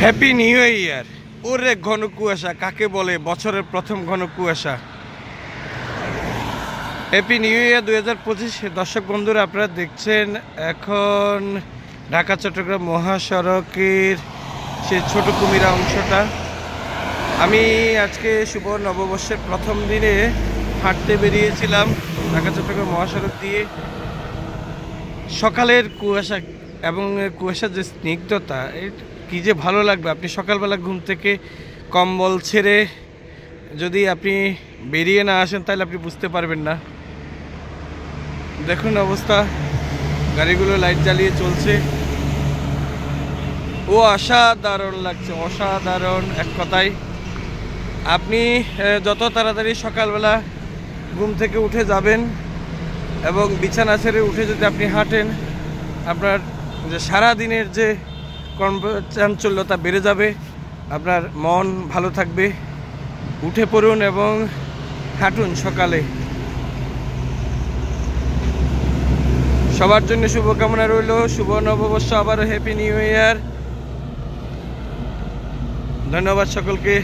Happy new year. ওরে ঘন কুয়াশা কাকে বলে, বছরের প্রথম ঘন কুয়াশা। Happy new year 2025। দর্শক বন্ধুরা, আপনারা দেখছেন এখন ঢাকা চট্টগ্রাম মহাসড়কের সেই ছোট কুমিরা অংশটা। আমি আজকে শুভ নববর্ষের প্রথম দিনে হাঁটতে বেরিয়েছিলাম ঢাকা চট্টগ্রাম মহাসড়ক দিয়ে। সকালের কুয়াশা এবং কুয়াশার যে স্নিগ্ধতা, কি যে ভালো লাগবে। আপনি সকালবেলা ঘুম থেকে কম্বল ছেড়ে যদি আপনি বেরিয়ে না আসেন তাহলে আপনি বুঝতে পারবেন না। দেখুন অবস্থা, গাড়িগুলো লাইট জ্বালিয়ে চলছে। ও অসাধারণ লাগছে, অসাধারণ। এক কথায় আপনি যত তাড়াতাড়ি সকালবেলা ঘুম থেকে উঠে যাবেন এবং বিছানা ছেড়ে উঠে যদি আপনি হাঁটেন, আপনার যে সারাদিনের যে কর্মচাঞ্চল্যতা বেড়ে যাবে, আপনার মন ভালো থাকবে। উঠে পড়ুন এবং হাঁটুন সকালে। সবার জন্য শুভকামনা রইল। শুভ নববর্ষ, আবারও হ্যাপি নিউ ইয়ার। ধন্যবাদ সকলকে।